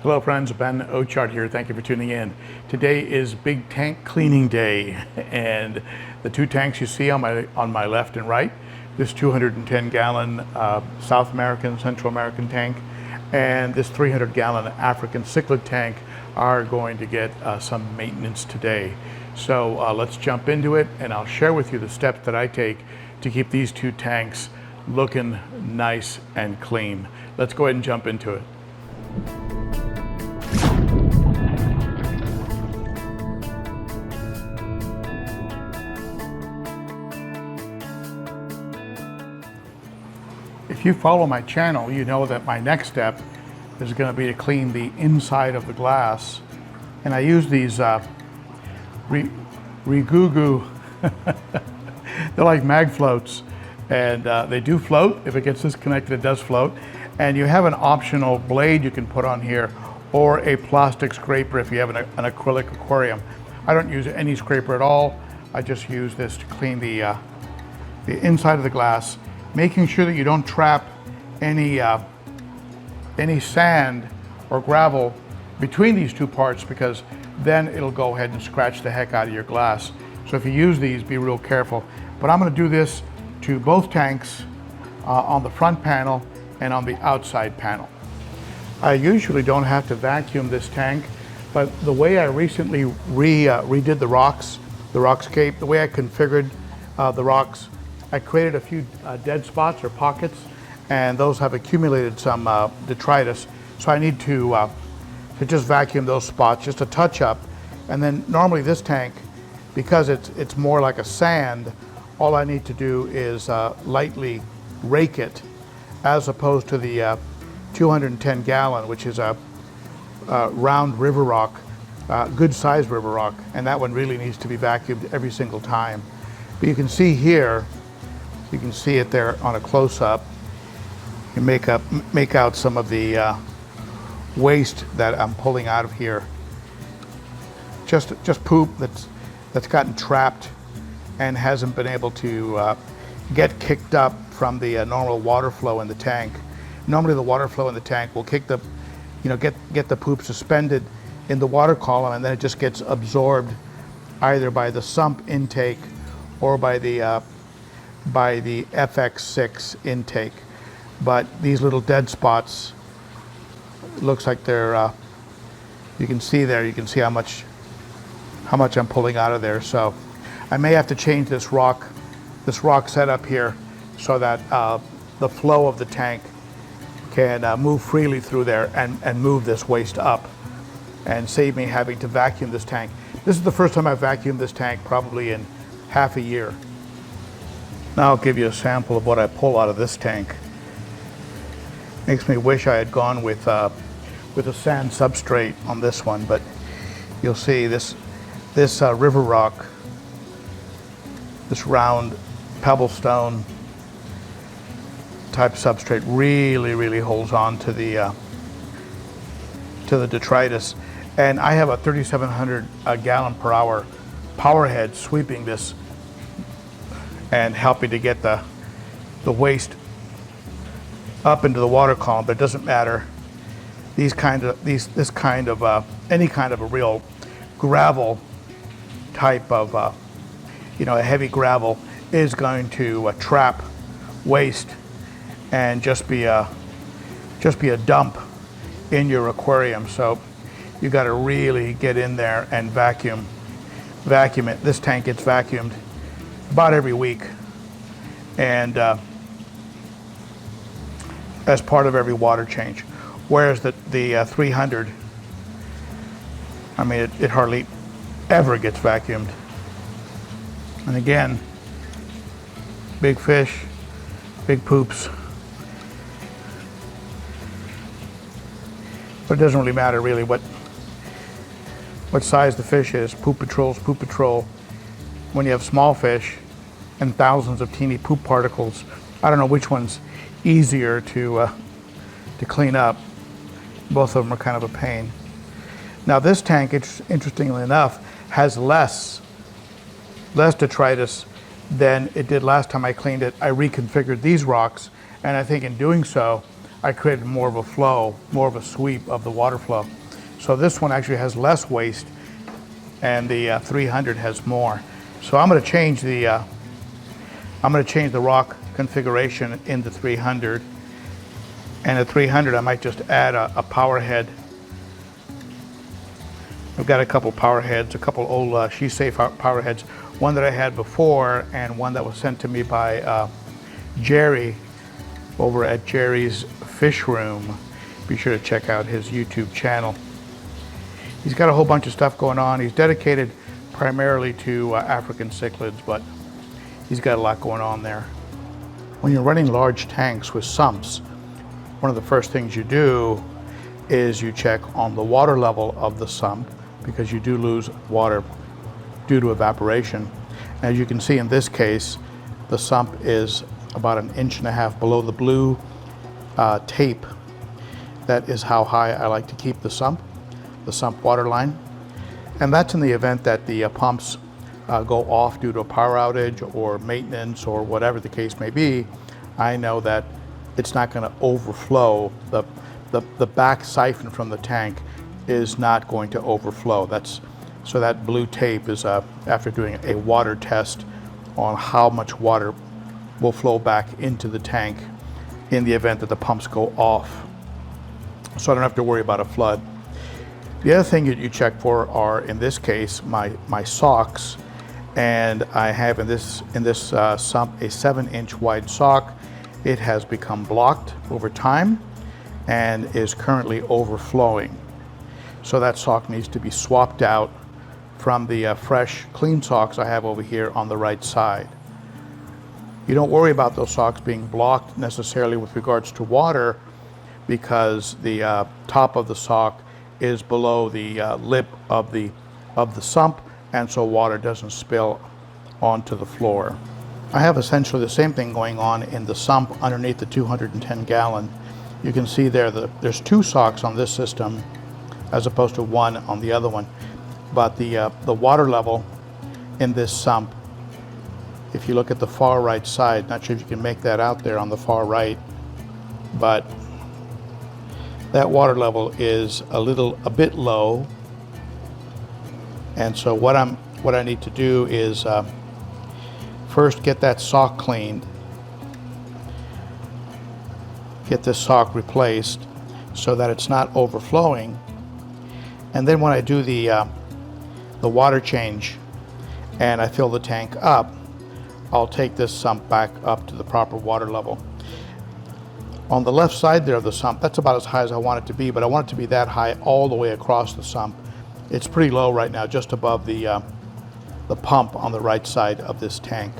Hello friends, Ben.o.Ochart here. Thank you for tuning in. Today is big tank cleaning day, and the two tanks you see on my left and right, this 210 gallon South American, Central American tank, and this 300 gallon African Cichlid tank are going to get some maintenance today. So let's jump into it, and I'll share with you the steps that I take to keep these two tanks looking nice and clean. Let's go ahead and jump into it. If you follow my channel, you know that my next step is going to be to clean the inside of the glass. And I use these Hygger, they're like mag floats, and they do float. If it gets disconnected, it does float. And you have an optional blade you can put on here, or a plastic scraper if you have an acrylic aquarium. I don't use any scraper at all. I just use this to clean the inside of the glass, making sure that you don't trap any sand or gravel between these two parts, because then it'll go ahead and scratch the heck out of your glass. So if you use these, be real careful. But I'm going to do this to both tanks on the front panel and on the outside panel. I usually don't have to vacuum this tank, but the way I recently redid the rockscape, the way I configured the rocks, I created a few dead spots or pockets, and those have accumulated some detritus. So I need to just vacuum those spots, just a touch up. And then normally this tank, because it's more like a sand, all I need to do is lightly rake it, as opposed to the 210 gallon, which is a round river rock, good sized river rock, and that one really needs to be vacuumed every single time. But you can see here, you can see it there on a close-up. You make out some of the waste that I'm pulling out of here. Just poop that's gotten trapped and hasn't been able to get kicked up from the normal water flow in the tank. Normally the water flow in the tank will kick the, get the poop suspended in the water column, and then it just gets absorbed either by the sump intake or by the FX6 intake. But these little dead spots, looks like they're, you can see how much I'm pulling out of there. So I may have to change this rock setup here so that the flow of the tank can move freely through there and move this waste up and save me having to vacuum this tank. This is the first time I've vacuumed this tank probably in half a year. Now I'll give you a sample of what I pull out of this tank. Makes me wish I had gone with a sand substrate on this one, but you'll see this river rock, this round pebble stone type substrate really holds on to the detritus. And I have a 3,700 gallon per hour power head sweeping this and helping to get the waste up into the water column. But it doesn't matter. Any kind of a real gravel type of a heavy gravel is going to trap waste and just be a dump in your aquarium. So you got to really get in there and vacuum it. This tank gets vacuumed about every week, and as part of every water change. Whereas the 300, I mean, it hardly ever gets vacuumed. And again, big fish, big poops. But it doesn't really matter really what size the fish is. Poop patrol's poop patrol. When you have small fish and thousands of teeny poop particles, I don't know which one's easier to clean up. Both of them are kind of a pain. Now this tank, interestingly enough, has less detritus than it did last time I cleaned it. I reconfigured these rocks, and I think in doing so, I created more of a flow, more of a sweep of the water flow. So this one actually has less waste, and the 300 has more. So I'm going to change the rock configuration in the 300. And at 300, I might just add a power head. I've got a couple power heads, a couple old Shisei power heads, one that I had before and one that was sent to me by Jerry over at Jerry's Fish Room. Be sure to check out his YouTube channel. He's got a whole bunch of stuff going on. He's dedicated primarily to African cichlids, but he's got a lot going on there. When you're running large tanks with sumps, one of the first things you do is you check on the water level of the sump, because you do lose water due to evaporation. As you can see in this case, the sump is about 1.5 inches below the blue tape. That is how high I like to keep the sump water line. And that's in the event that the pumps go off due to a power outage or maintenance or whatever the case may be. I know that it's not going to overflow. The back siphon from the tank is not going to overflow. So that blue tape is after doing a water test on how much water will flow back into the tank in the event that the pumps go off. So I don't have to worry about a flood. The other thing that you check for are, in this case, my socks. And I have in this sump a 7-inch wide sock. It has become blocked over time and is currently overflowing. So that sock needs to be swapped out from the fresh, clean socks I have over here on the right side. You don't worry about those socks being blocked necessarily with regards to water, because the top of the sock is below the lip of the sump, and so water doesn't spill onto the floor. I have essentially the same thing going on in the sump underneath the 210 gallon. You can see there's 2 socks on this system as opposed to 1 on the other one. But the water level in this sump, if you look at the far right side, not sure if you can make that out there on the far right, but that water level is a bit low. And so what I need to do is first get that sock cleaned, get this sock replaced so that it's not overflowing. And then when I do the water change and I fill the tank up, I'll take this sump back up to the proper water level. On the left side there of the sump, that's about as high as I want it to be, but I want it to be that high all the way across the sump. It's pretty low right now, just above the pump on the right side of this tank.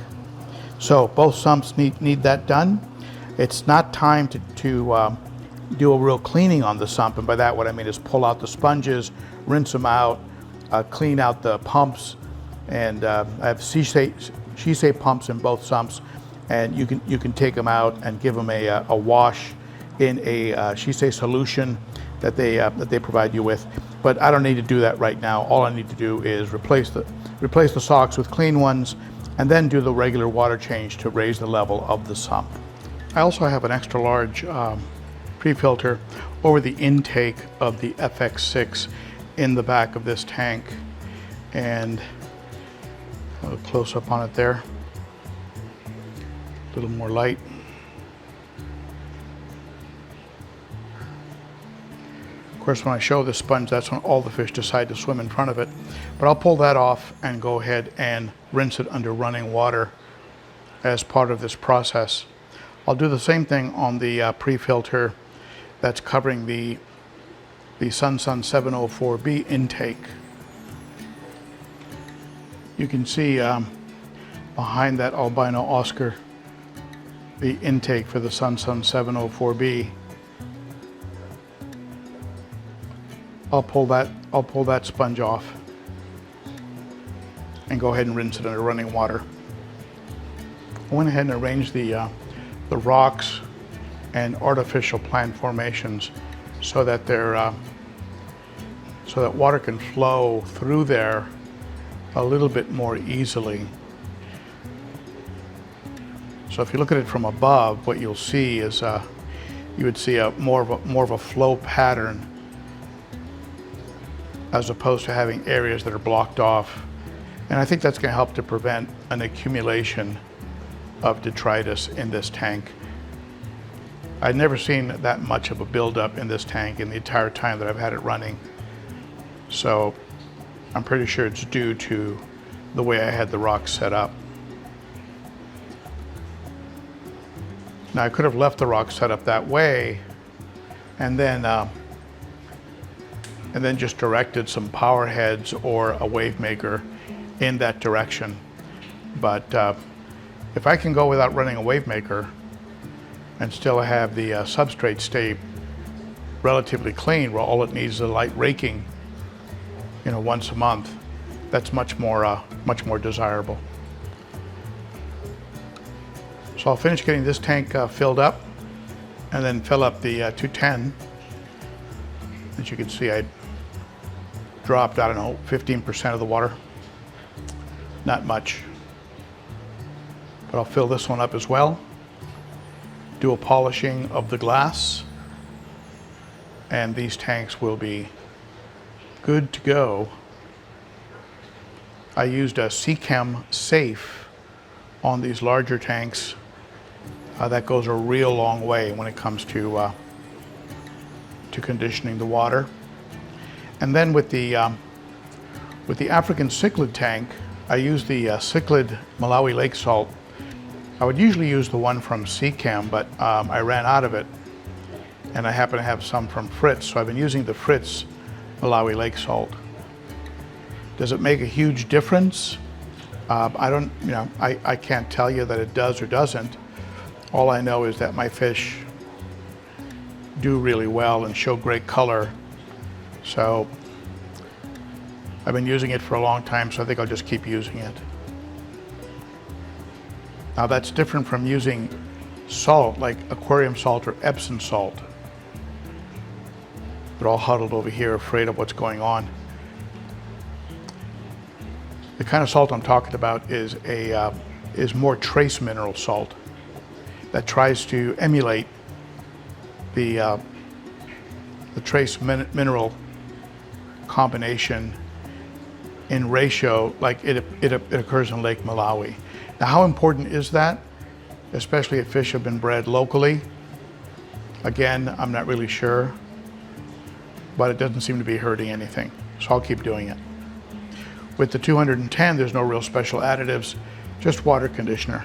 So both sumps need that done. It's not time to do a real cleaning on the sump, and by that what I mean is pull out the sponges, rinse them out, clean out the pumps, and I have Shisei pumps in both sumps, and you can take them out and give them a wash in a Shisei solution that they provide you with. But I don't need to do that right now. All I need to do is replace the socks with clean ones, and then do the regular water change to raise the level of the sump. I also have an extra large pre-filter over the intake of the FX6 in the back of this tank, and a little close up on it there, a little more light. Of course, when I show the sponge, that's when all the fish decide to swim in front of it. But I'll pull that off and go ahead and rinse it under running water as part of this process. I'll do the same thing on the pre-filter that's covering the Sun 704B intake. You can see behind that albino Oscar the intake for the Sun 704B. I'll pull that sponge off and go ahead and rinse it under running water. I went ahead and arranged the rocks and artificial plant formations so that so that water can flow through there a little bit more easily. So if you look at it from above, what you'll see is you would see more of a flow pattern as opposed to having areas that are blocked off. And I think that's going to help to prevent an accumulation of detritus in this tank. I've never seen that much of a buildup in this tank in the entire time that I've had it running. So I'm pretty sure it's due to the way I had the rocks set up. Now I could have left the rocks set up that way and then just directed some power heads or a wave maker in that direction. But if I can go without running a wave maker and still have the substrate stay relatively clean, where all it needs is a light raking, once a month, that's much more desirable. So I'll finish getting this tank filled up and then fill up the 210. As you can see, I dropped, 15% of the water. Not much. But I'll fill this one up as well. Do a polishing of the glass. And these tanks will be good to go. I used a C-Chem safe on these larger tanks. That goes a real long way when it comes to conditioning the water. And then with the African Cichlid tank, I use the Cichlid Malawi lake salt. I would usually use the one from C-Chem, but I ran out of it, and I happen to have some from Fritz, so I've been using the Fritz Malawi lake salt. Does it make a huge difference? I can't tell you that it does or doesn't. All I know is that my fish do really well and show great color. So I've been using it for a long time, so I think I'll just keep using it. Now that's different from using salt like aquarium salt or Epsom salt. They're all huddled over here, afraid of what's going on. The kind of salt I'm talking about is more trace mineral salt that tries to emulate the trace mineral combination in ratio like it occurs in Lake Malawi. Now, how important is that, especially if fish have been bred locally? Again, I'm not really sure, but it doesn't seem to be hurting anything, so I'll keep doing it. With the 210, there's no real special additives, just water conditioner.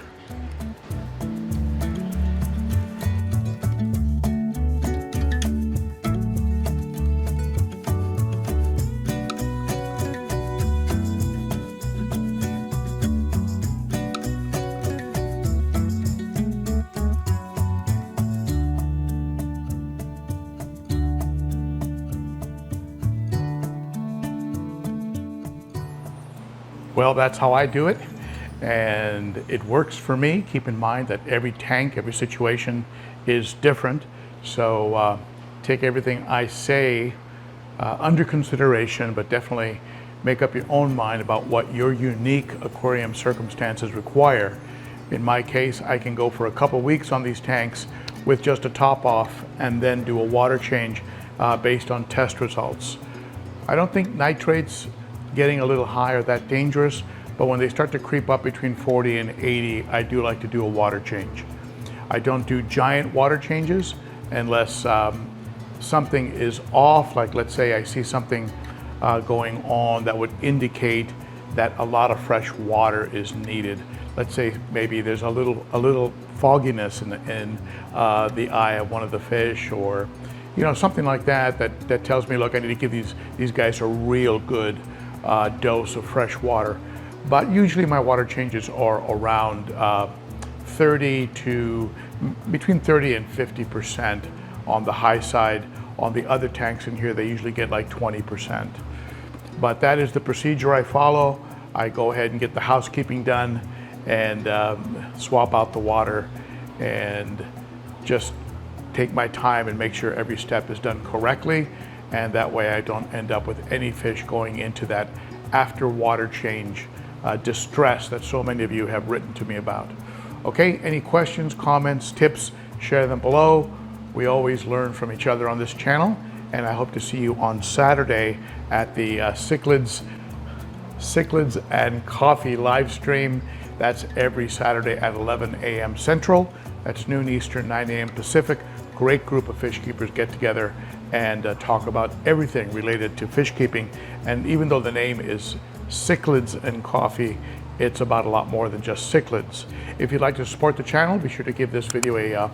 Well, that's how I do it, and it works for me. Keep in mind that every tank, every situation is different, so take everything I say under consideration, but definitely make up your own mind about what your unique aquarium circumstances require. In my case, I can go for a couple weeks on these tanks with just a top off and then do a water change based on test results. I don't think nitrates getting a little high are that dangerous, but when they start to creep up between 40 and 80, I do like to do a water change. I don't do giant water changes unless something is off, like let's say I see something going on that would indicate that a lot of fresh water is needed. Let's say maybe there's a little fogginess in the eye of one of the fish, or something like that tells me, look, I need to give these guys a real good dose of fresh water. But usually my water changes are around between 30 and 50% on the high side. On the other tanks in here, they usually get like 20%. But that is the procedure I follow. I go ahead and get the housekeeping done and swap out the water and just take my time and make sure every step is done correctly. And that way I don't end up with any fish going into that after water change distress that so many of you have written to me about. Okay, any questions, comments, tips, share them below. We always learn from each other on this channel, and I hope to see you on Saturday at the Cichlids and Coffee live stream. That's every Saturday at 11 a.m. Central. That's noon Eastern, 9 a.m. Pacific. Great group of fish keepers get together and talk about everything related to fish keeping. And even though the name is Cichlids and Coffee, it's about a lot more than just cichlids. If you'd like to support the channel, be sure to give this video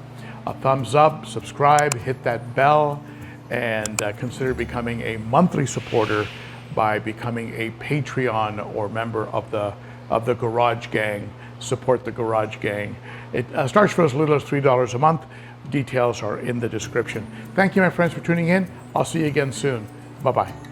a thumbs up, subscribe, hit that bell, and consider becoming a monthly supporter by becoming a Patreon or member of the Garage Gang. Support the Garage Gang. It starts for as little as $3 a month. Details are in the description. Thank you, my friends, for tuning in. I'll see you again soon. Bye-bye.